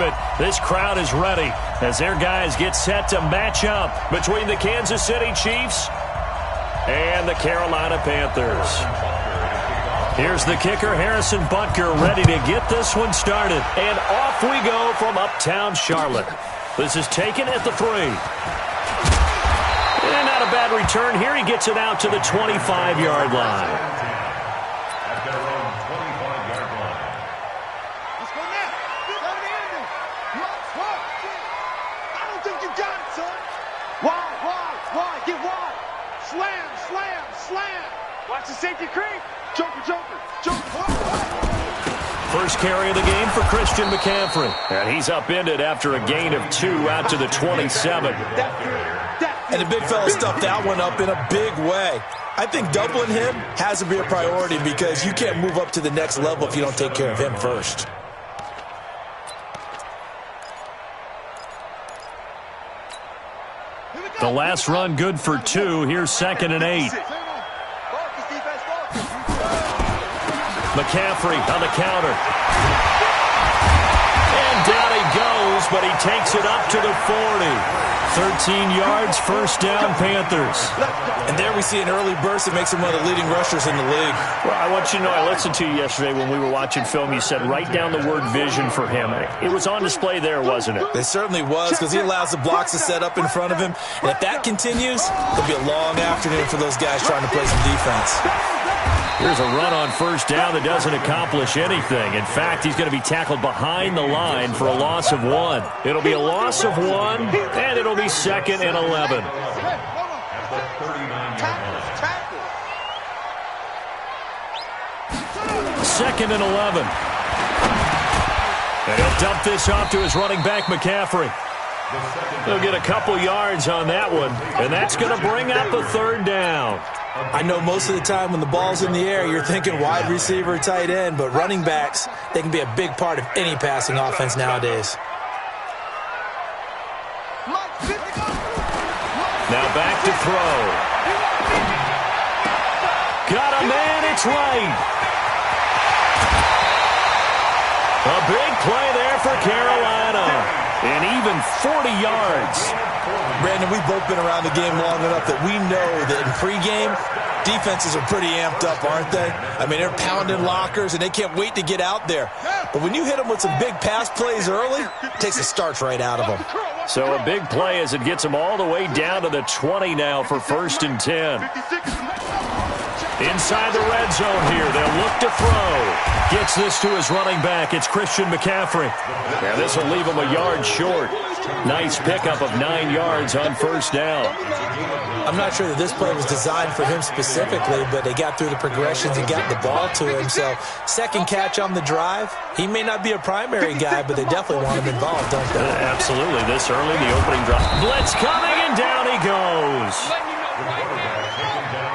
it. This crowd is ready as their guys get set to match up between the Kansas City Chiefs and the Carolina Panthers. Here's the kicker, Harrison Butker, ready to get this one started. And off we go from uptown Charlotte. This is taken at the 3. And not a bad return here. He gets it out to the 25-yard line. Watch the safety creep. Joker. First carry of the game for Christian McCaffrey. And he's upended after a gain of 2 out to the 27. And the big fella stuffed that one up in a big way. I think doubling him has to be a priority because you can't move up to the next level if you don't take care of him first. The last run good for 2. Here's 2nd and 8. McCaffrey on the counter. And down he goes, but he takes it up to the 40. 13 yards, first down, Panthers. And there we see an early burst that makes him one of the leading rushers in the league. Well, I want you to know, I listened to you yesterday when we were watching film. You said write down the word vision for him. It was on display there, wasn't it? It certainly was, because he allows the blocks to set up in front of him. And if that continues, it'll be a long afternoon for those guys trying to play some defense. Here's a run on first down that doesn't accomplish anything. In fact, he's going to be tackled behind the line for a loss of 1. It'll be a loss of 1, and it'll be 2nd and 11. Second and 11. And he'll dump this off to his running back, McCaffrey. He'll get a couple yards on that one, and that's going to bring up a 3rd down. I know most of the time when the ball's in the air, you're thinking wide receiver, tight end, but running backs, they can be a big part of any passing offense nowadays. Now back to throw. Got a man, it's right. A big play there for Carolina. And even 40 yards. Brandon, we've both been around the game long enough that we know that in pregame, defenses are pretty amped up, aren't they? I mean, they're pounding lockers, and they can't wait to get out there. But when you hit them with some big pass plays early, it takes the starch right out of them. So a big play as it gets them all the way down to the 20 now for 1st and 10. Inside the red zone here, they'll look to throw. Gets this to his running back. It's Christian McCaffrey. And this will leave him a yard short. Nice pickup of 9 yards on first down. I'm not sure that this play was designed for him specifically, but they got through the progressions and got the ball to him. So, second catch on the drive. He may not be a primary guy, but they definitely want him involved, don't they? Absolutely. This early, the opening drive. Blitz coming, and down he goes.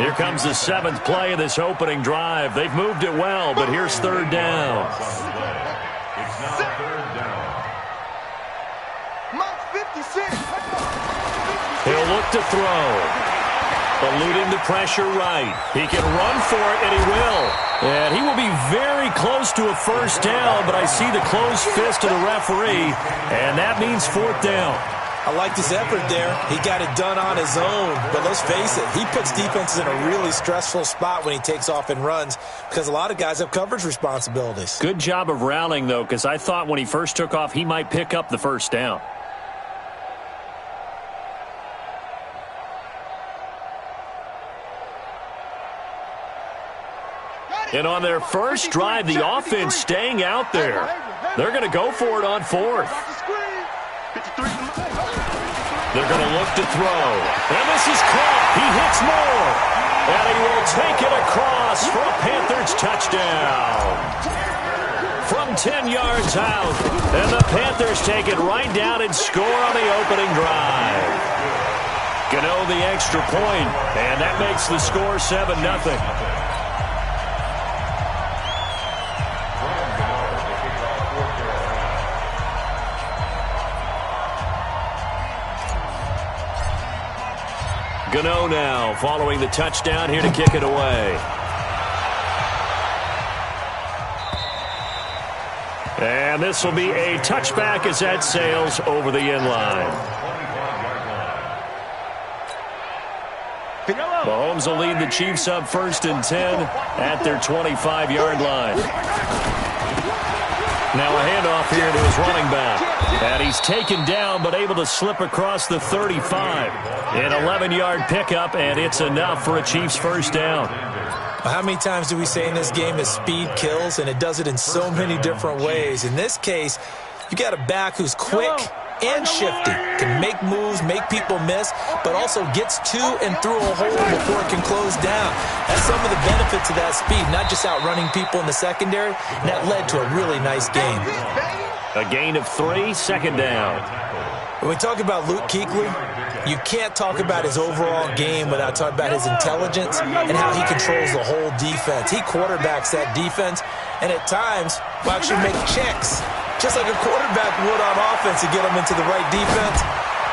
Here comes the 7th play of this opening drive. They've moved it well, but here's 3rd down. He'll look to throw. Eluding the pressure right. He can run for it, and he will. And he will be very close to a first down, but I see the closed fist of the referee, and that means 4th down. I like this effort there. He got it done on his own. But let's face it, he puts defenses in a really stressful spot when he takes off and runs because a lot of guys have coverage responsibilities. Good job of rallying, though, because I thought when he first took off, he might pick up the first down. And on their first drive, the offense staying out there. They're going to go for it on 4th. They're going to look to throw. And this is caught. He hits more. And he will take it across for a Panthers touchdown. From 10 yards out. And the Panthers take it right down and score on the opening drive. Gano the extra point. And that makes the score 7-0. Gano now following the touchdown here to kick it away. And this will be a touchback as that sails over the end line. Mahomes will lead the Chiefs up 1st and 10 at their 25-yard line. Now a handoff here to his running back. And he's taken down but able to slip across the 35. An 11-yard pickup, and it's enough for a Chiefs first down. How many times do we say in this game that speed kills, and it does it in so many different ways? In this case, you got a back who's quick and shifty, can make moves, make people miss, but also gets to and through a hole before it can close down. That's some of the benefits of that speed, not just outrunning people in the secondary, and that led to a really nice game. A gain of 3, second down. When we talk about Luke Kuechly, you can't talk about his overall game without talking about his intelligence and how he controls the whole defense. He quarterbacks that defense, and at times will actually make checks, just like a quarterback would on offense to get them into the right defense.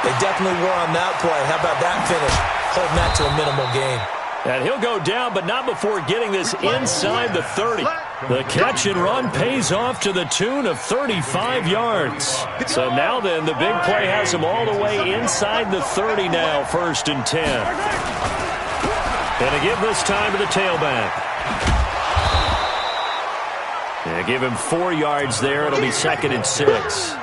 They definitely were on that play. How about that finish? Holding that to a minimal gain. And he'll go down, but not before getting this inside the 30. The catch and run pays off to the tune of 35 yards. So now then, the big play has him all the way inside the 30 now, 1st and 10. And to give this time to the tailback. And give him 4 yards there. It'll be 2nd and 6.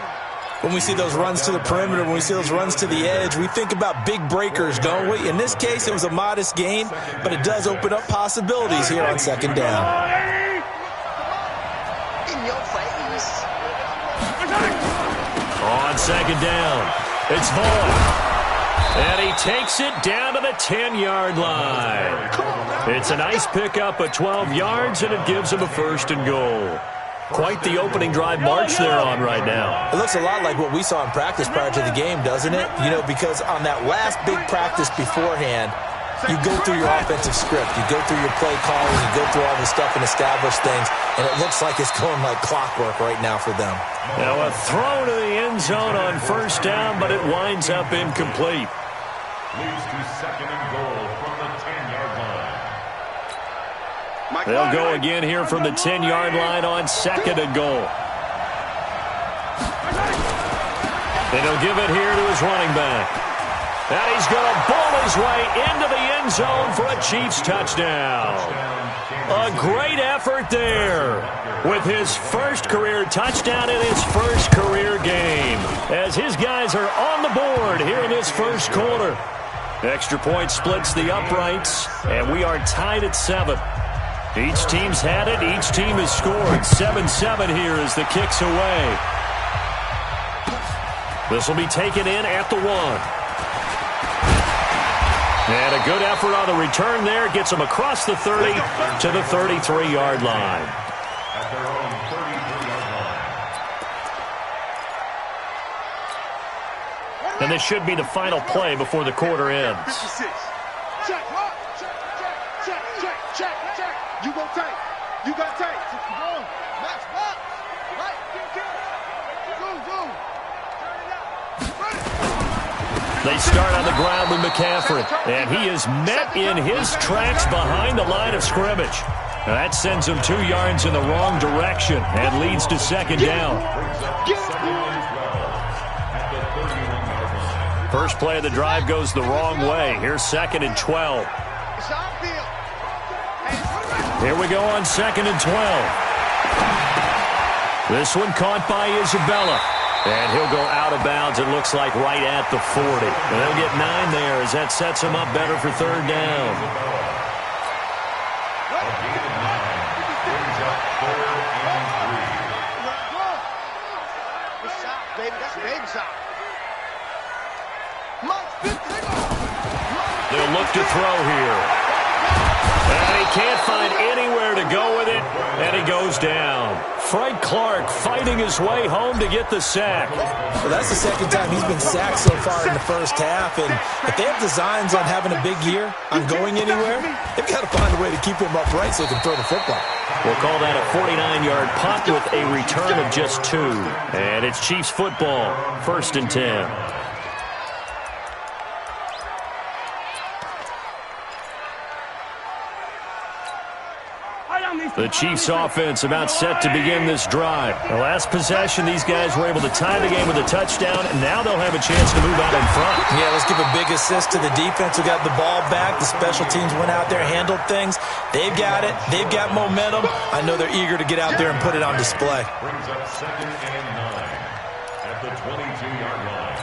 When we see those runs to the perimeter, when we see those runs to the edge, we think about big breakers, don't we? In this case, it was a modest gain, but it does open up possibilities here on 2nd down. In your face. On 2nd down, it's Vaughn. And he takes it down to the 10-yard line. It's a nice pickup of 12 yards, and it gives him a 1st and goal. Quite the opening drive march they're on right now. It looks a lot like what we saw in practice prior to the game, doesn't it? You know, because on that last big practice beforehand, you go through your offensive script, you go through your play calling, you go through all the stuff and establish things, and it looks like it's going like clockwork right now for them. Now a throw to the end zone on 1st down, but it winds up incomplete. Leads to 2nd and goal from the 10-yard line. They'll go again here from the 10-yard line on 2nd and goal. And he'll give it here to his running back. And he's going to bowl his way into the end zone for a Chiefs touchdown. A great effort there with his first career touchdown in his first career game, as his guys are on the board here in this first quarter. Extra point splits the uprights, and we are tied at 7. Each team's had it. Each team has scored. 7-7 here as the kick's away. This will be taken in at the 1. And a good effort on the return there. Gets them across the 30 to the 33-yard line. At their own 33-yard line. And this should be the final play before the quarter ends. 56. Check. You go tight. You got tight. Max, box. Right. Go. They start on the ground with McCaffrey, and he is met in his tracks behind the line of scrimmage. Now that sends him 2 yards in the wrong direction and leads to 2nd down. First play of the drive goes the wrong way. Here's 2nd and 12. Here we go on 2nd and 12. This one caught by Isabella. And he'll go out of bounds, it looks like, right at the 40. And they'll get 9 there as that sets them up better for 3rd down. They'll look to throw here. And he can't find anywhere to go with it, and he goes down. Frank Clark fighting his way home to get the sack. Well, that's the 2nd time he's been sacked so far in the first half, and if they have designs on having a big year, on going anywhere, they've got to find a way to keep him upright so he can throw the football. We'll call that a 49-yard punt with a return of just 2. And it's Chiefs football, 1st and 10. The Chiefs offense about set to begin this drive. The last possession, these guys were able to tie the game with a touchdown, and now they'll have a chance to move out in front. Yeah, let's give a big assist to the defense who got the ball back. The special teams went out there, handled things. They've got it. They've got momentum. I know they're eager to get out there and put it on display. Brings up 2nd and 9 at the 22-yard line.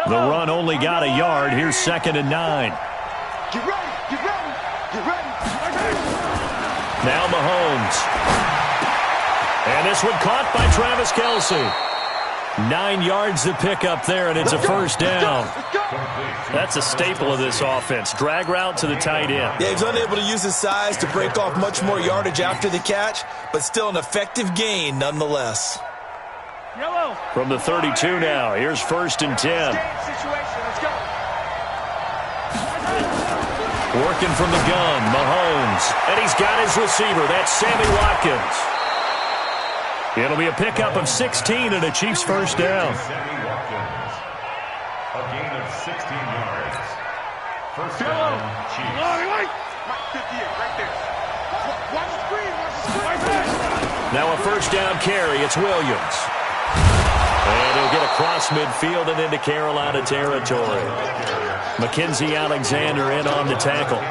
The run only got a yard. Here's 2nd and 9. Get ready, get ready, get ready. Now Mahomes. And this one caught by Travis Kelce. 9 yards to pick up there, and it's a first down. That's a staple of this offense. Drag route to the tight end. Yeah, he's unable to use his size to break off much more yardage after the catch, but still an effective gain nonetheless. From the 32 now, here's 1st and 10. Working from the gun, Mahomes. And he's got his receiver. That's Sammy Watkins. It'll be a pickup of 16 and a Chiefs first down. Sammy Watkins. A gain of 16 yards. First down, Chiefs. Now a first down carry. It's Williams. And he'll get across midfield and into Carolina territory. Mackenzie Alexander in on the tackle.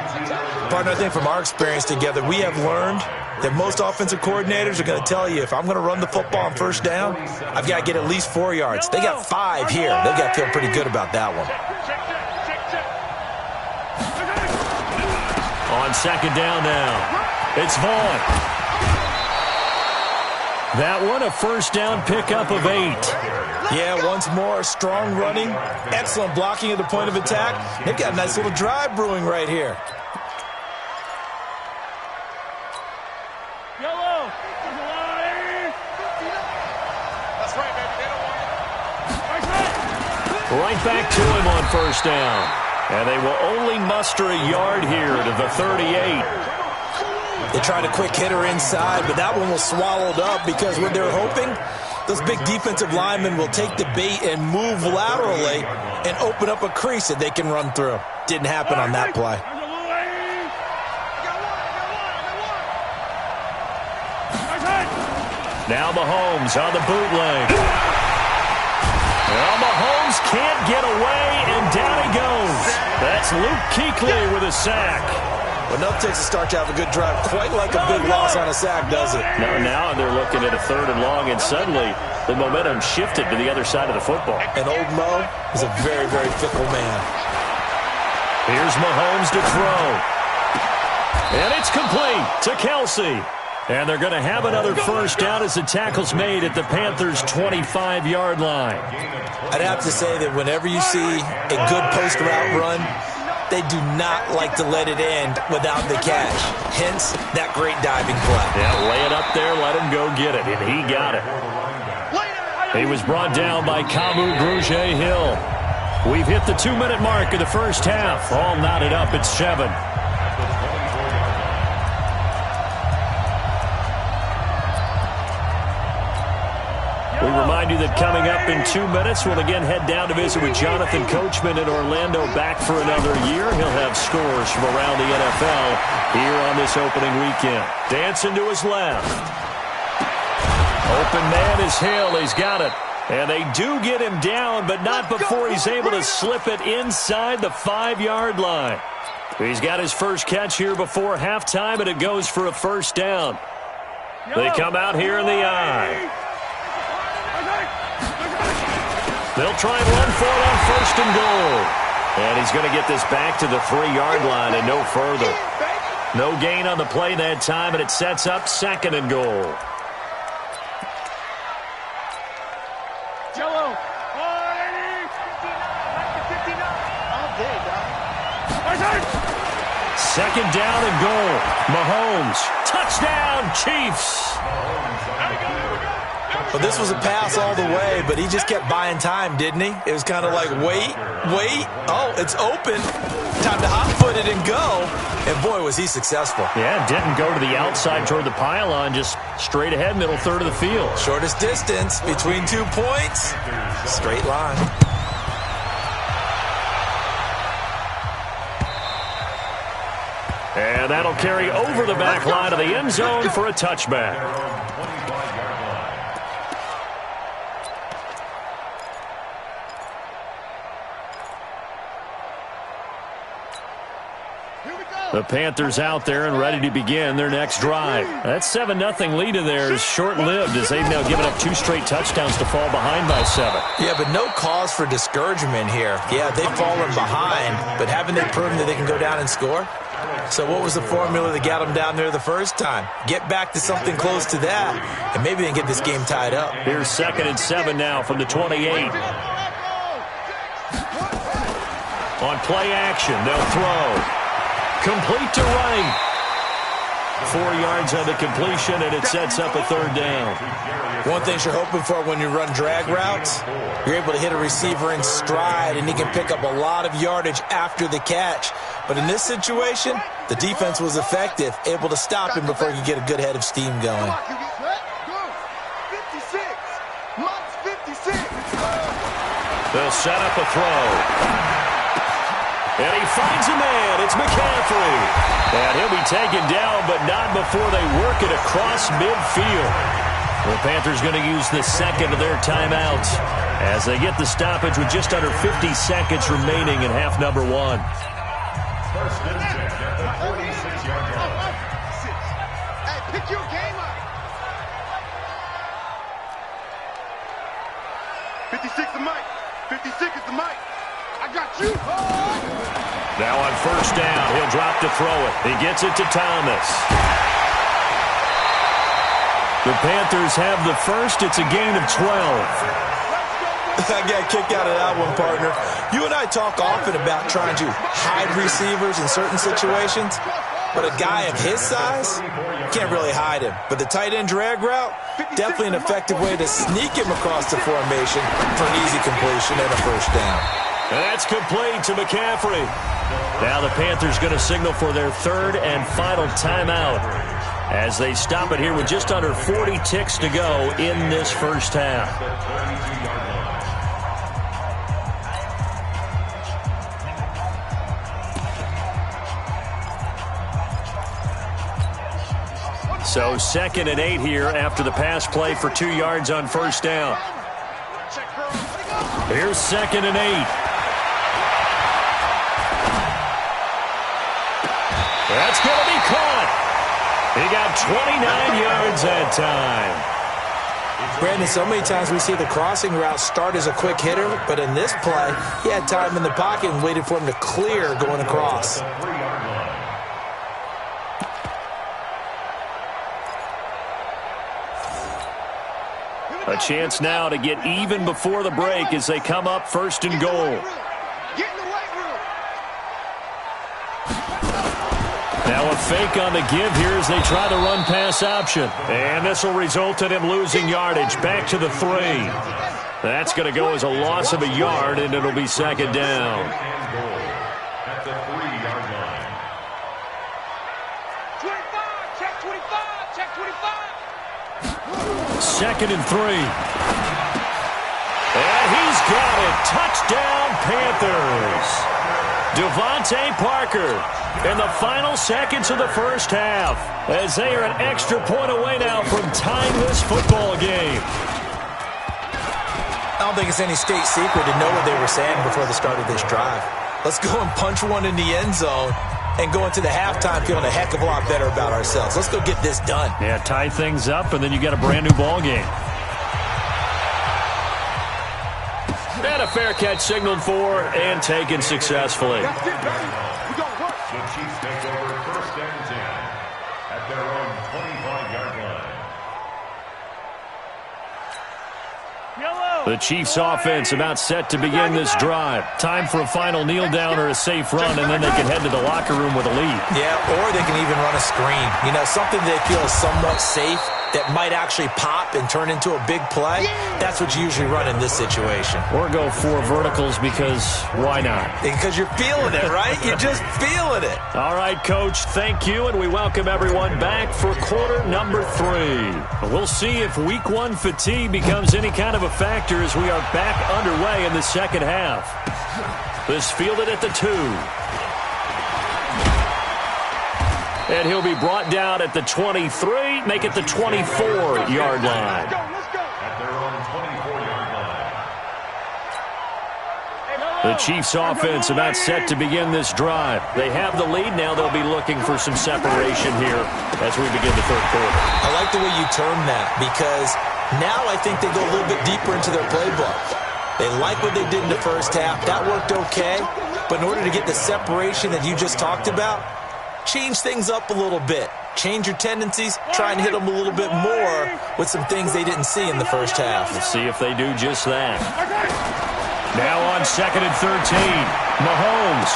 Partner, I think from our experience together, we have learned that most offensive coordinators are going to tell you, if I'm going to run the football on first down, I've got to get at least 4 yards. They got 5 here. They've got to feel pretty good about that one. On 2nd down now, it's Vaughn. That one, a first down pickup of 8. Yeah, once more, strong running, excellent blocking at the point of attack. They've got a nice little drive brewing right here. That's right, baby. They don't want it. Right back to him on first down. And they will only muster a yard here to the 38. They tried a quick hitter inside, but that one was swallowed up because what they're hoping, those big defensive linemen will take the bait and move laterally and open up a crease that they can run through. Didn't happen on that play. Now Mahomes on the bootleg. Well, Mahomes can't get away, and down he goes. That's Luke Kuechly with a sack. But no takes to start to have a good drive, quite like a big loss on a sack, does it? Now they're looking at a 3rd and long, and suddenly the momentum shifted to the other side of the football. And old Mo is a very, very fickle man. Here's Mahomes to throw. And it's complete to Kelce. And they're going to have another first down as the tackle's made at the Panthers' 25-yard line. I'd have to say that whenever you see a good post-route run, they do not like to let it end without the catch. Hence, that great diving play. Yeah, lay it up there, let him go get it, and he got it. He was brought down by Kamu Grugier-Hill. We've hit the 2-minute mark of the first half. All knotted up at 7. We remind you that coming up in 2 minutes, we'll again head down to visit with Jonathan Coachman in Orlando, back for another year. He'll have scores from around the NFL here on this opening weekend. Dancing to his left. Open man is Hill. He's got it. And they do get him down, but not before he's able to slip it inside the 5-yard line. He's got his first catch here before halftime, and it goes for a first down. They come out here in the eye. They'll try and run for it on 1st and goal. And he's going to get this back to the 3-yard line and no further. No gain on the play that time, and it sets up 2nd and goal. Jello. 59. All day, dog. 2nd down and goal. Mahomes. Touchdown, Chiefs. Well, this was a pass all the way, but he just kept buying time, didn't he? It was kind of like, wait. Oh, it's open. Time to hot-foot it and go. And, boy, was he successful. Yeah, didn't go to the outside toward the pylon, just straight ahead, middle third of the field. Shortest distance between 2 points. Straight line. And that'll carry over the back line of the end zone for a touchback. The Panthers out there and ready to begin their next drive. That 7-0 lead in there is short-lived as they've now given up 2 straight touchdowns to fall behind by 7. Yeah, but no cause for discouragement here. Yeah, they've fallen behind, but haven't they proven that they can go down and score? So what was the formula that got them down there the first time? Get back to something close to that, and maybe they can get this game tied up. Here's 2nd and 7 now from the 28. On play action, they'll throw. Complete to right. 4 yards on the completion, and it sets up a 3rd down. One thing you're hoping for when you run drag routes, you're able to hit a receiver in stride, and he can pick up a lot of yardage after the catch. But in this situation, the defense was effective, able to stop him before he could get a good head of steam going. 56. Mark's 56. They'll set up a throw. And he finds a man. It's McCaffrey. And he'll be taken down, but not before they work it across midfield. The Panthers going to use the 2nd of their timeouts as they get the stoppage with just under 50 seconds remaining in half number 1. 1st and 10 at the 46-yard line. Hey, pick your game up. 56 the mic. 56 is the mic. I got you. Now on 1st down, he'll drop to throw it. He gets it to Thomas. The Panthers have the first. It's a gain of 12. I got a kick out of that one, partner. You and I talk often about trying to hide receivers in certain situations, but a guy of his size, can't really hide him. But the tight end drag route, definitely an effective way to sneak him across the formation for an easy completion and a 1st down. And that's complete to McCaffrey. Now the Panthers going to signal for their 3rd and final timeout as they stop it here with just under 40 ticks to go in this first half. So 2nd and 8 here after the pass play for 2 yards on 1st down. Here's 2nd and 8. That's going to be caught. He got 29 yards that time. Brandon, so many times we see the crossing route start as a quick hitter, but in this play, he had time in the pocket and waited for him to clear going across. A chance now to get even before the break as they come up 1st and goal. Now a fake on the give here as they try the run-pass option. And this will result in him losing yardage back to the 3. That's going to go as a loss of a yard, and it'll be 2nd down. At the 3-yard line. 25, check 25, check 25. 2nd and 3. And he's got it. Touchdown, Panthers. Devontae Parker in the final seconds of the first half as they are an extra point away now from tying this football game. I don't think it's any state secret to know what they were saying before the start of this drive. Let's go and punch one in the end zone and go into the halftime feeling a heck of a lot better about ourselves. Let's go get this done. Yeah, tie things up, and then you got a brand new ball game. And a fair catch signaled for and taken successfully. That's it, baby. We gonna work. The Chiefs take over 1st and 10 at their own 25-yard line. The Chiefs offense about set to begin this drive. Time for a final kneel down or a safe run, and then they can head to the locker room with a lead. Yeah, or they can even run a screen. You know, something they feel is somewhat safe that might actually pop and turn into a big play. That's what you usually run in this situation. Or go 4 verticals because why not? Because you're feeling it, right? You're just feeling it. All right, Coach, thank you, and we welcome everyone back for quarter number 3. We'll see if week 1 fatigue becomes any kind of a factor as we are back underway in the second half. This fielded at the 2. And he'll be brought down at the 23, make it the 24-yard line. At their own 24-yard line. The Chiefs' offense about set to begin this drive. They have the lead. Now they'll be looking for some separation here as we begin the third quarter. I like the way you term that, because now I think they go a little bit deeper into their playbook. They like what they did in the first half. That worked okay. But in order to get the separation that you just talked about, change things up a little bit. Change your tendencies. Try and hit them a little bit more with some things they didn't see in the first half. We'll see if they do just that. Now on 2nd and 13. Mahomes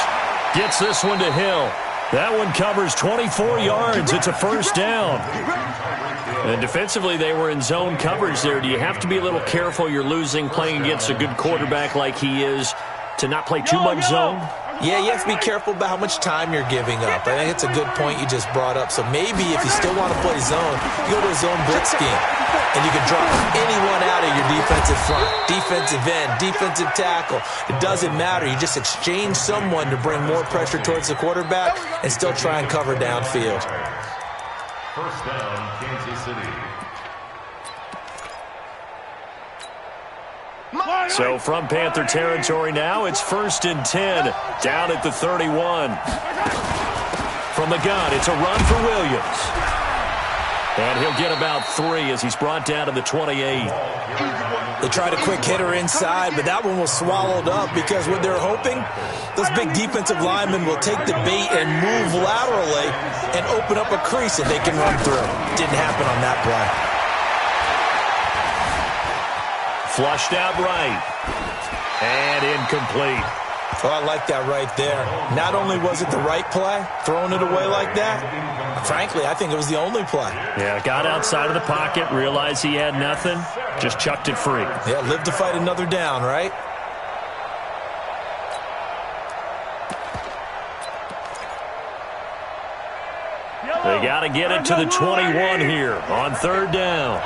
gets this one to Hill. That one covers 24 yards. It's a first down. And defensively, they were in zone coverage there. Do you have to be a little careful? You're losing playing against a good quarterback like he is to not play too much zone? Yeah, you have to be careful about how much time you're giving up. I think it's a good point you just brought up. So maybe if you still want to play zone, you go to a zone blitz scheme. And you can drop anyone out of your defensive front, defensive end, defensive tackle. It doesn't matter. You just exchange someone to bring more pressure towards the quarterback and still try and cover downfield. First down, Kansas City. So from Panther territory now, it's 1st and 10, down at the 31. From the gun, it's a run for Williams. And he'll get about 3 as he's brought down to the 28. They tried a quick hitter inside, but that one was swallowed up because what they're hoping, those big defensive linemen will take the bait and move laterally and open up a crease that they can run through. Didn't happen on that play. Flushed out right. And incomplete. Oh, I like that right there. Not only was it the right play, throwing it away like that, frankly, I think it was the only play. Yeah, got outside of the pocket, realized he had nothing, just chucked it free. Yeah, live to fight another down, right? They got to get it to the 21 here on 3rd down.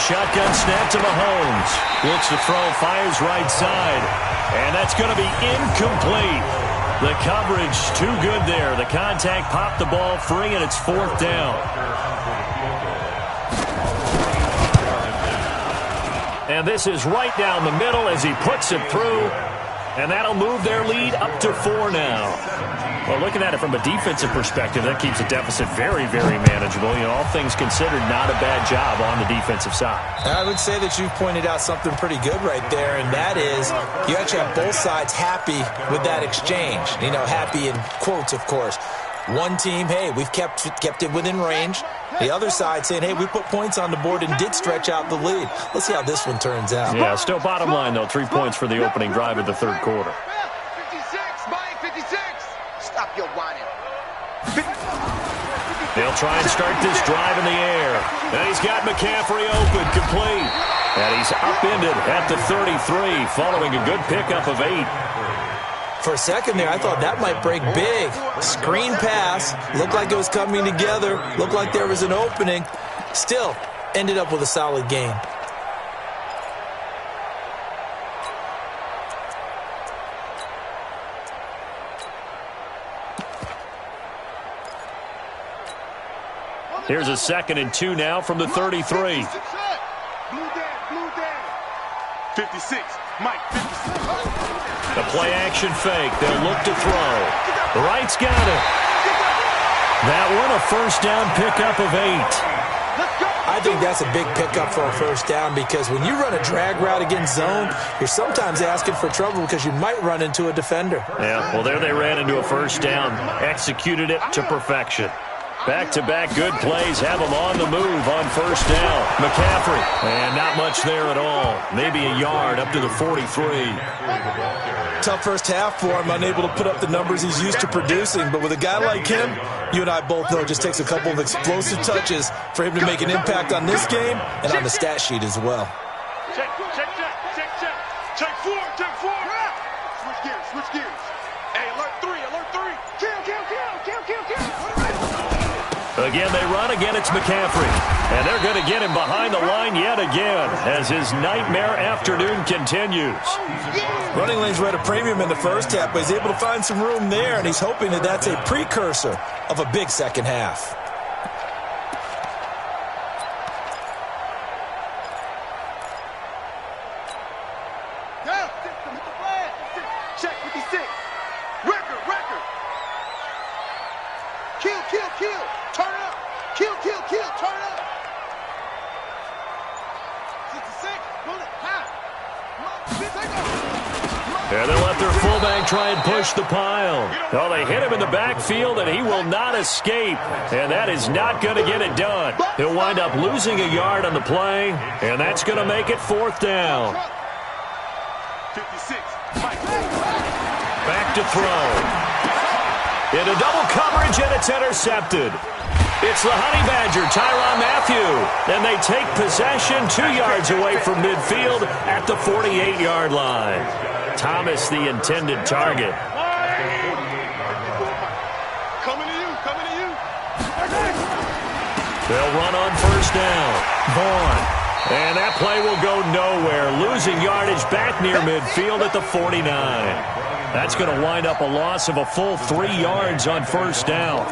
Shotgun snap to Mahomes. Looks to throw, fires right side. And that's going to be incomplete. The coverage too good there. The contact popped the ball free, and it's 4th down. And this is right down the middle as he puts it through. And that'll move their lead up to 4 now. Well, looking at it from a defensive perspective, that keeps the deficit very, very manageable. You know, all things considered, not a bad job on the defensive side. I would say that you've pointed out something pretty good right there, and that is you actually have both sides happy with that exchange. You know, happy in quotes, of course. One team, hey, we've kept it within range. The other side saying, hey, we put points on the board and did stretch out the lead. Let's see how this one turns out. Yeah, still bottom line, though, 3 points for the opening drive of the 3rd quarter. 56, Mike, 56. Stop your whining. They'll try and start this drive in the air. And he's got McCaffrey open, complete. And he's upended at the 33, following a good pickup of 8. For a second there, I thought that might break big. Screen pass. Looked like it was coming together. Looked like there was an opening. Still, ended up with a solid gain. Here's a 2nd and 2 now from the 33. Blue down. 56, Mike, 56. The play-action fake. They'll look to throw. Wright's got it. That one, a first down pickup of 8. I think that's a big pickup for a first down because when you run a drag route against zone, you're sometimes asking for trouble because you might run into a defender. Yeah, well, there they ran into a first down. Executed it to perfection. Back-to-back good plays have him on the move on first down. McCaffrey, and not much there at all. Maybe a yard up to the 43. Tough first half for him, unable to put up the numbers he's used to producing. But with a guy like him, you and I both know it just takes a couple of explosive touches for him to make an impact on this game and on the stat sheet as well. Check 4. Switch gears. Hey, alert 3. Kill. Again, they run. Again, it's McCaffrey. And they're going to get him behind the line yet again as his nightmare afternoon continues. Running lanes were at a premium in the first half, but he's able to find some room there, and he's hoping that that's a precursor of a big second half. Check 56. Record. Kill. Turn up. Kill. Turn up. 66. Bullet. High. And they'll let their fullback try and push the pile. Oh, they hit him in the backfield, and he will not escape. And that is not going to get it done. He'll wind up losing a yard on the play, and that's going to make it 4th down. 56. Back to throw. Into double coverage, and it's intercepted. It's the Honey Badger, Tyrann Mathieu. And they take possession 2 yards away from midfield at the 48-yard line. Thomas, the intended target. Coming to you. They'll run on 1st down. Vaughn. And that play will go nowhere. Losing yardage back near midfield at the 49. That's going to wind up a loss of a full 3 yards on 1st down.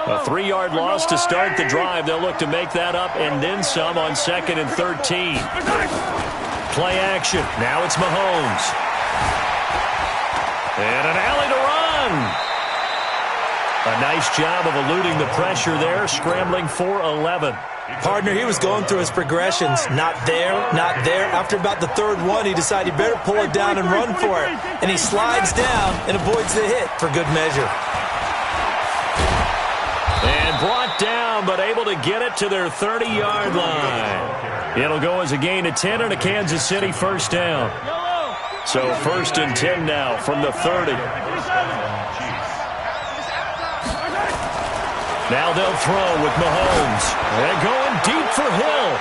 A 3-yard loss to start the drive. They'll look to make that up and then some on 2nd and 13. Play action. Now it's Mahomes. And an alley to run. A nice job of eluding the pressure there, scrambling for 11. Partner, he was going through his progressions. Not there. After about the 3rd one, he decided he better pull it down and run for it. And he slides down and avoids the hit for good measure. And brought down, but able to get it to their 30-yard line. It'll go as a gain of 10 and a Kansas City 1st down. So 1st and 10 now from the 30. Now they'll throw with Mahomes. They're going deep for Hill.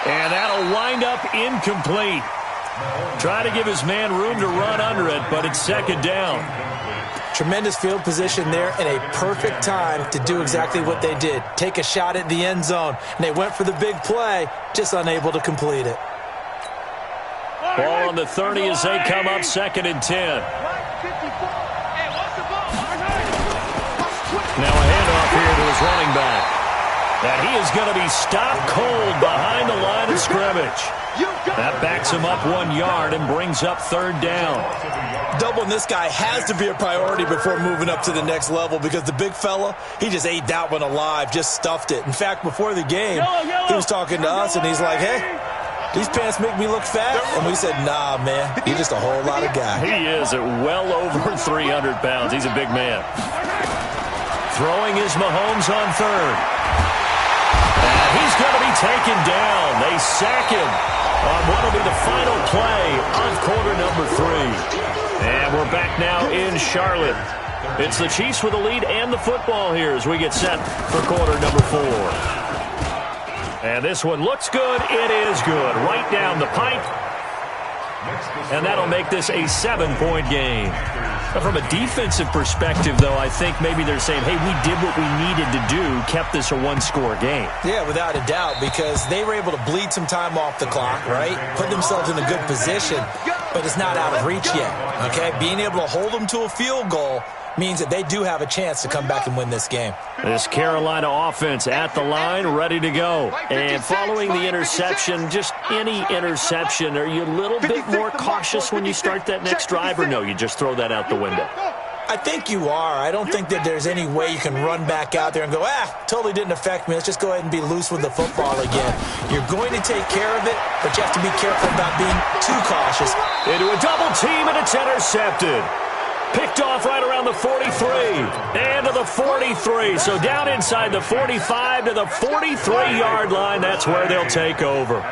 And that'll wind up incomplete. Try to give his man room to run under it, but it's 2nd down. Tremendous field position there and a perfect time to do exactly what they did. Take a shot at the end zone. And they went for the big play, just unable to complete it. Ball on the 30 as they come up 2nd and 10. Now a handoff here to his running back. And he is going to be stopped cold behind the line of scrimmage. That backs him up 1 yard and brings up 3rd down. Doubling this guy has to be a priority before moving up to the next level because the big fella, he just ate that one alive, just stuffed it. In fact, before the game, he was talking to us, and he's like, hey, these pants make me look fat. And we said, nah, man, you're just a whole lot of guy. He is at well over 300 pounds. He's a big man. Throwing is Mahomes on 3rd. And he's going to be taken down. They sack him on what will be the final play of quarter number 3. And we're back now in Charlotte. It's the Chiefs with the lead and the football here as we get set for quarter number 4. And this one looks good. It is good. Right down the pipe. And that'll make this a 7-point game. But from a defensive perspective, though, I think maybe they're saying, hey, we did what we needed to do, kept this a 1-score game. Yeah, without a doubt, because they were able to bleed some time off the clock, right? Put themselves in a good position, but it's not out of reach yet, okay? Being able to hold them to a field goal means that they do have a chance to come back and win this game. This Carolina offense at the line, ready to go. And following the interception, just any interception, are you a little bit more cautious when you start that next drive, or no, you just throw that out the window? I think you are. I don't think that there's any way you can run back out there and go, totally didn't affect me. Let's just go ahead and be loose with the football again. You're going to take care of it, but you have to be careful about being too cautious. Into a double team, and it's intercepted. Picked off right around the 43 and to the 43. So down inside the 45 to the 43-yard line. That's where they'll take over.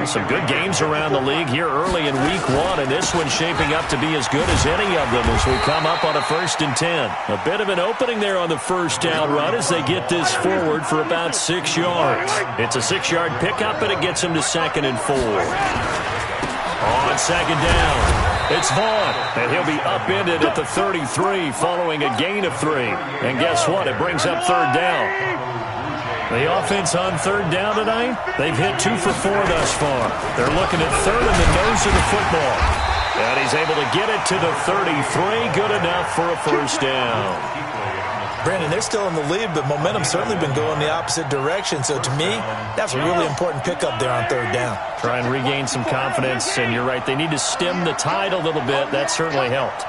Some good games around the league here early in week 1, and this one's shaping up to be as good as any of them as we come up on a 1st and 10. A bit of an opening there on the 1st down run as they get this forward for about 6 yards. It's a 6-yard pickup, and it gets them to 2nd and 4. On 2nd down. It's Vaughn, and he'll be upended at the 33 following a gain of 3. And guess what? It brings up 3rd down. The offense on third down tonight, they've hit 2 for 4 thus far. They're looking at third in the nose of the football. And he's able to get it to the 33. Good enough for a first down. Brandon, they're still in the lead, but momentum's certainly been going the opposite direction. So to me, that's a really important pickup there on third down. Try and regain some confidence, and you're right, they need to stem the tide a little bit. That certainly helped.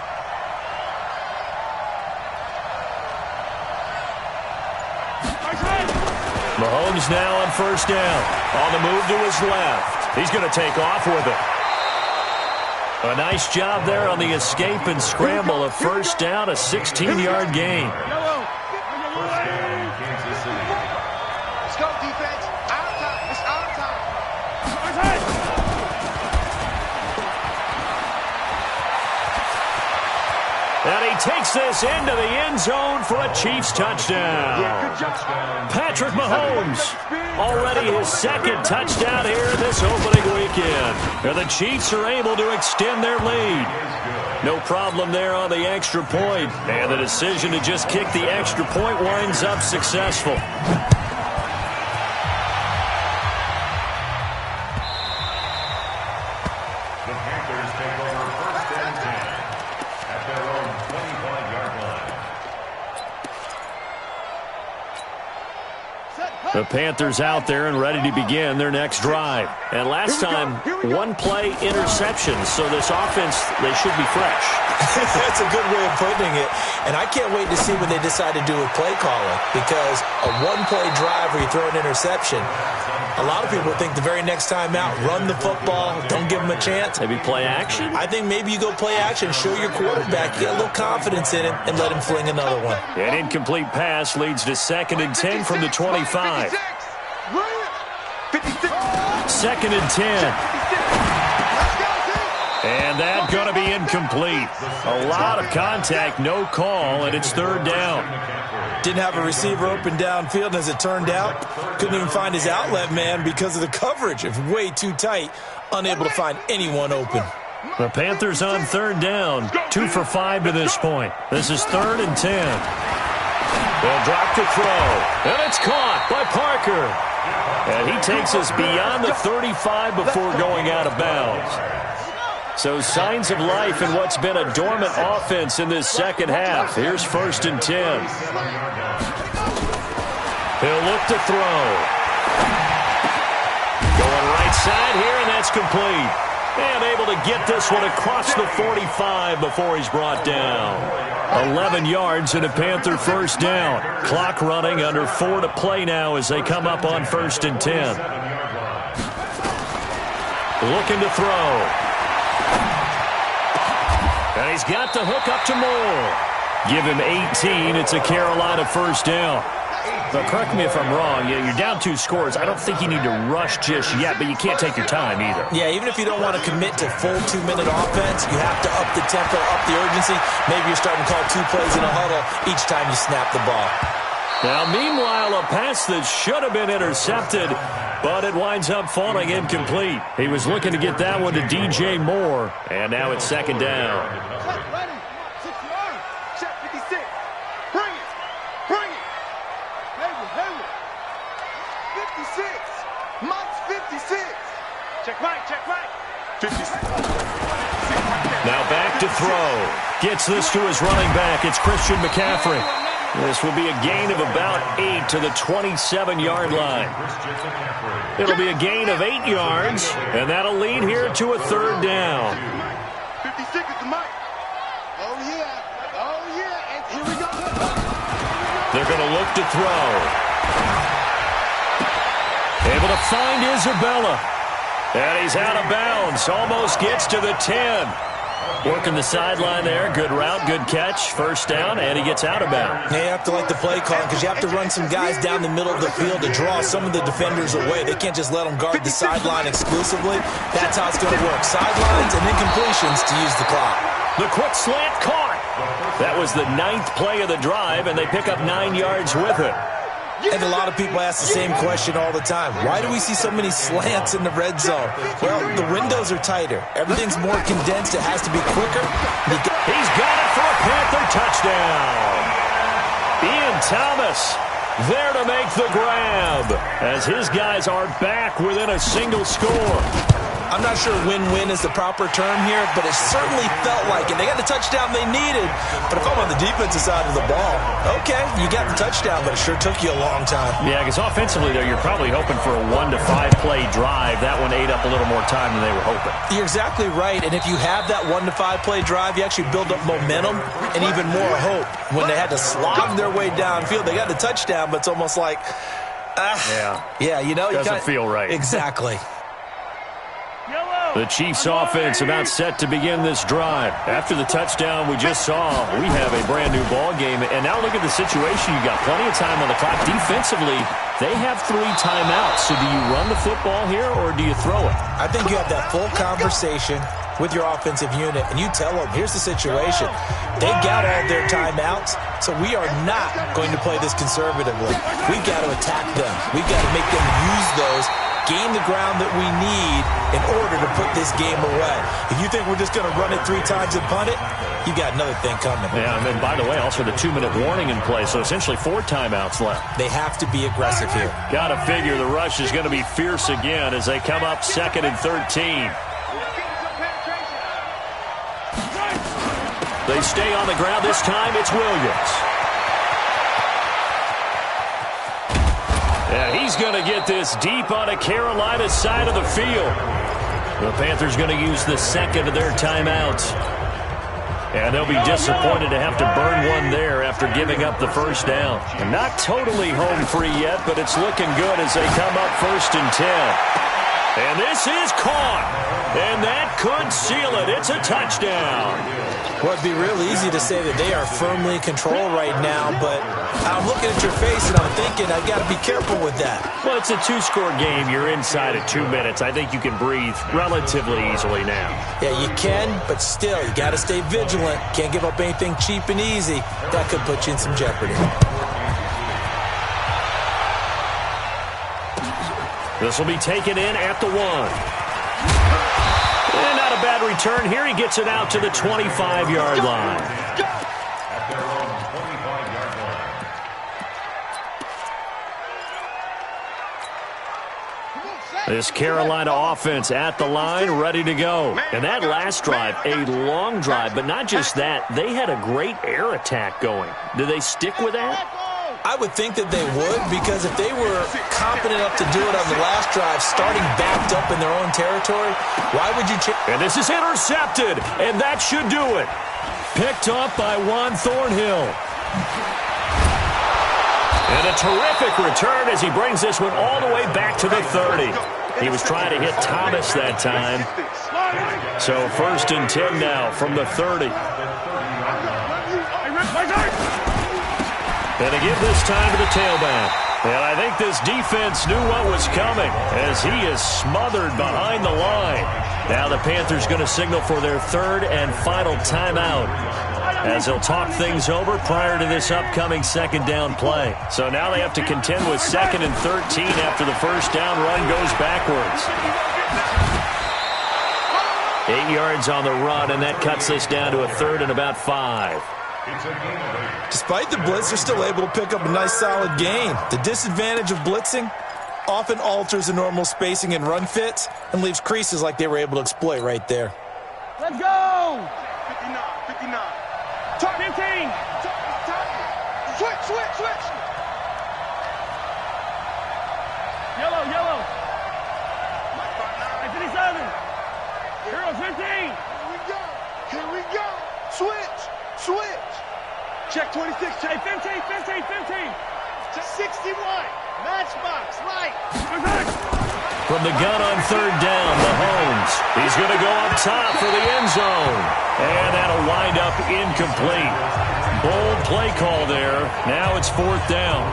Mahomes now on first down. On the move to his left. He's going to take off with it. A nice job there on the escape and scramble. A first down, a 16-yard gain. First down, Kansas City. Let's go, defense. Our time. It's our time. And he takes this into the end zone for a Chiefs touchdown. Yeah, good job. Patrick Mahomes, already his second touchdown here this opening weekend. And the Chiefs are able to extend their lead. No problem there on the extra point. And the decision to just kick the extra point winds up successful. The Panthers take over first and 10 at their own 25-yard line. The Panthers out there and ready to begin their next drive. And last time, one-play interception. So this offense, they should be fresh. That's a good way of putting it. And I can't wait to see what they decide to do with play calling, because a one-play drive where you throw an interception, a lot of people think the very next time out, run the football, don't give them a chance. Maybe play action? I think maybe you go play action, show your quarterback, get a little confidence in him, and let him fling another one. An incomplete pass leads to 2nd and 10 from the 25. 2nd and 10. And that's going to be incomplete. A lot of contact, no call, and it's third down. Didn't have a receiver open downfield, and as it turned out, couldn't even find his outlet man because of the coverage. It's way too tight, unable to find anyone open. The Panthers on third down, 2 for 5 to this point. This is 3rd and 10. They'll drop to throw, and it's caught by Parker. And he takes us beyond the 35 before going out of bounds. So signs of life in what's been a dormant offense in this second half. Here's 1st and 10. He'll look to throw. Going right side here, and that's complete. And able to get this one across the 45 before he's brought down. 11 yards and a Panther first down. Clock running, under 4 to play now as they come up on 1st and 10. Looking to throw. And he's got the hook up to Moore. Give him 18. It's a Carolina first down. But correct me if I'm wrong. You're down 2 scores. I don't think you need to rush just yet, but you can't take your time either. Yeah, even if you don't want to commit to full 2-minute offense, you have to up the tempo, up the urgency. Maybe you're starting to call 2 plays in a huddle each time you snap the ball. Now, meanwhile, a pass that should have been intercepted, but it winds up falling incomplete. He was looking to get that one to DJ Moore, and now it's 2nd down. Check 56. Bring it. Bring it. Hayward. 56. Mike's 56. Check right. 56. Now back to throw. Gets this to his running back. It's Christian McCaffrey. This will be a gain of about 8 to the 27-yard line. It'll be a gain of 8 yards, and that'll lead here to a 3rd down. 56 is the mic. Oh, yeah. And here we go. They're going to look to throw. Able to find Isabella. And he's out of bounds. Almost gets to the 10. Working the sideline there. Good route, good catch. First down, and he gets out of bounds. Yeah, you have to like the play call because you have to run some guys down the middle of the field to draw some of the defenders away. They can't just let them guard the sideline exclusively. That's how it's going to work. Sidelines and incompletions to use the clock. The quick slant caught. That was the 9th play of the drive, and they pick up 9 yards with it. And a lot of people ask the same question all the time. Why do we see so many slants in the red zone? Well, the windows are tighter. Everything's more condensed. It has to be quicker. He's got it for a Panther touchdown. Ian Thomas there to make the grab, as his guys are back within a single score. I'm not sure win-win is the proper term here, but it certainly felt like it. They got the touchdown they needed, but if I'm on the defensive side of the ball, okay, you got the touchdown, but it sure took you a long time. Yeah, because offensively there, you're probably hoping for a 1 to 5 play drive. That one ate up a little more time than they were hoping. You're exactly right, and if you have that 1 to 5 play drive, you actually build up momentum and even more hope. When they had to slog their way downfield, they got the touchdown, but it's almost like, yeah, you know, doesn't feel right. Exactly. The Chiefs offense about set to begin this drive. After the touchdown we just saw, we have a brand new ball game. And now look at the situation. You got plenty of time on the clock. Defensively, they have 3 timeouts. So do you run the football here or do you throw it? I think you have that full conversation with your offensive unit, and you tell them, here's the situation. They've got all their timeouts, so we are not going to play this conservatively. We've got to attack them. We've got to make them use those, gain the ground that we need in order to put this game away. If you think we're just going to run it 3 times and punt it, you got another thing coming. Yeah, and then, by the way, also the 2-minute warning in play, so essentially 4 timeouts left. They have to be aggressive here. Got to figure the rush is going to be fierce again as they come up 2nd and 13. They stay on the ground. This time it's Williams. Yeah, he's going to get this deep on a Carolina side of the field. The Panthers going to use the 2nd of their timeouts. And they'll be disappointed to have to burn one there after giving up the first down. And not totally home free yet, but it's looking good as they come up 1st and 10. And this is caught. And that could seal it. It's a touchdown. Well, it'd be real easy to say that they are firmly in control right now, but I'm looking at your face and I'm thinking I've got to be careful with that. Well, it's a 2-score game. You're inside of 2 minutes. I think you can breathe relatively easily now. Yeah, you can, but still, you got to stay vigilant. Can't give up anything cheap and easy. That could put you in some jeopardy. This will be taken in at the 1. And not a bad return here. He gets it out to the 25-yard line. At their own 25-yard line. This Carolina offense at the line, ready to go. And that last drive, a long drive, but not just that. They had a great air attack going. Do they stick with that? I would think that they would, because if they were competent enough to do it on the last drive, starting backed up in their own territory, why would you change? And this is intercepted, and that should do it. Picked up by Juan Thornhill. And a terrific return as he brings this one all the way back to the 30. He was trying to hit Thomas that time. So 1st and 10 now from the 30. And to give this time to the tailback. And I think this defense knew what was coming as he is smothered behind the line. Now the Panthers going to signal for their 3rd and final timeout as they'll talk things over prior to this upcoming 2nd down play. So now they have to contend with 2nd and 13 after the first down run goes backwards. 8 yards on the run, and that cuts this down to a 3rd and about 5. Despite the blitz, they're still able to pick up a nice solid gain. The disadvantage of blitzing often alters the normal spacing and run fits and leaves creases like they were able to exploit right there. Let's go! 59, 59. Top 15. Switch. Yellow. 57. Hero 15. Here we go. Switch. Check 26. Check 15. 61. Matchbox, right. From the gun on 3rd down, Mahomes. He's going to go up top for the end zone. And that'll wind up incomplete. Bold play call there. Now it's 4th down.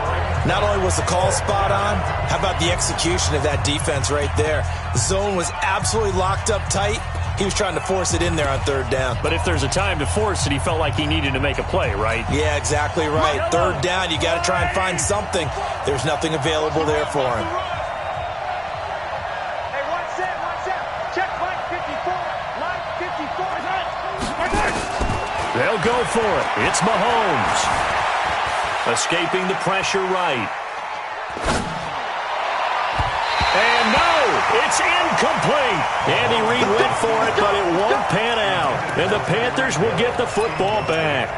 Not only was the call spot on, how about the execution of that defense right there? The zone was absolutely locked up tight. He was trying to force it in there on 3rd down. But if there's a time to force it, he felt like he needed to make a play, right? Yeah, exactly right. 3rd down, you got to try and find something. There's nothing available there for him. Hey, one set. Check line 54. Line 54. They'll go for it. It's Mahomes. Escaping the pressure right. And no, it's incomplete. Andy Reid went for it, but it won't pan out. And the Panthers will get the football back.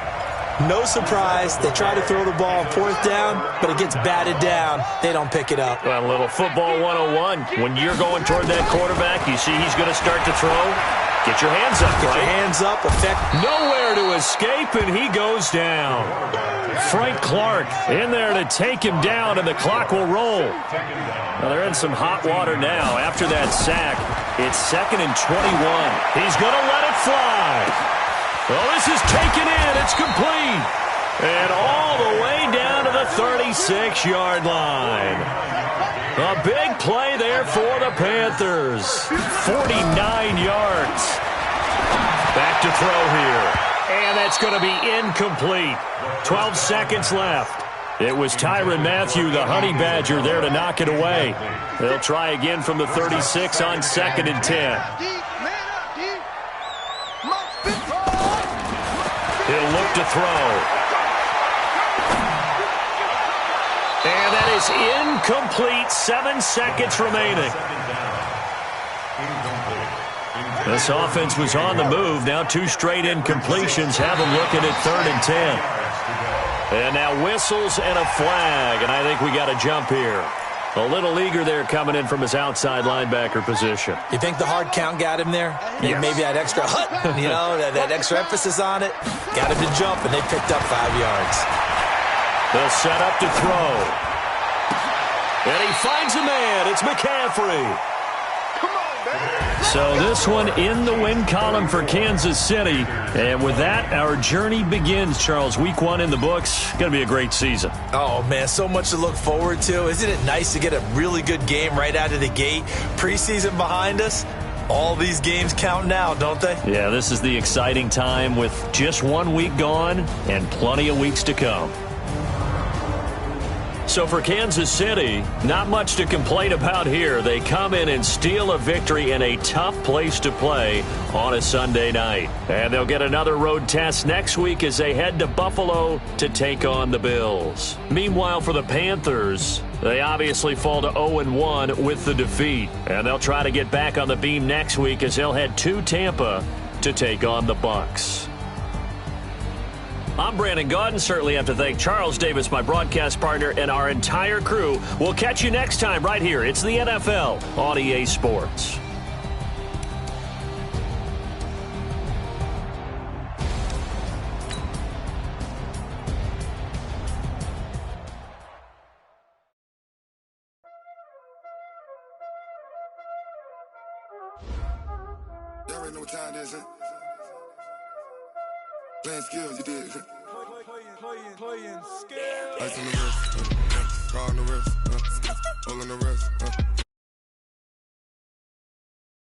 No surprise. They try to throw the ball on 4th down, but it gets batted down. They don't pick it up. Well, a little football 101. When you're going toward that quarterback, you see he's going to start to throw. Get your hands up, Get your hands up. Nowhere to escape, and he goes down. Frank Clark in there to take him down, and the clock will roll. Well, they're in some hot water now. After that sack, it's 2nd and 21. He's going to let it fly. Well, this is taken in. It's complete. And all the way down to the 36-yard line. A big play there for the Panthers. 49 yards. Back to throw here. And that's going to be incomplete. 12 seconds left. It was Tyrann Mathieu, the Honey Badger, there to knock it away. They'll try again from the 36 on 2nd and 10. He'll look to throw. And that is incomplete. 7 seconds remaining. This offense was on the move. Now 2 straight incompletions have them looking at 3rd and 10. And now whistles and a flag. And I think we got a jump here. A little eager there coming in from his outside linebacker position. You think the hard count got him there? Yes. Maybe that extra that extra emphasis on it. Got him to jump, and they picked up 5 yards. They'll set up to throw. And he finds a man. It's McCaffrey. So this one in the win column for Kansas City. And with that, our journey begins, Charles. Week 1 in the books. Going to be a great season. Oh, man, so much to look forward to. Isn't it nice to get a really good game right out of the gate? Preseason behind us. All these games count now, don't they? Yeah, this is the exciting time with just 1 week gone and plenty of weeks to come. So for Kansas City, not much to complain about here. They come in and steal a victory in a tough place to play on a Sunday night. And they'll get another road test next week as they head to Buffalo to take on the Bills. Meanwhile, for the Panthers, they obviously fall to 0-1 with the defeat. And they'll try to get back on the beam next week as they'll head to Tampa to take on the Bucs. I'm Brandon Gaudin. Certainly have to thank Charles Davis, my broadcast partner, and our entire crew. We'll catch you next time right here. It's the NFL on EA Sports. Y'all already know what time it is, huh? Playing skills, you did. Playing skills. Ice on the wrist, car on the wrist, hole in the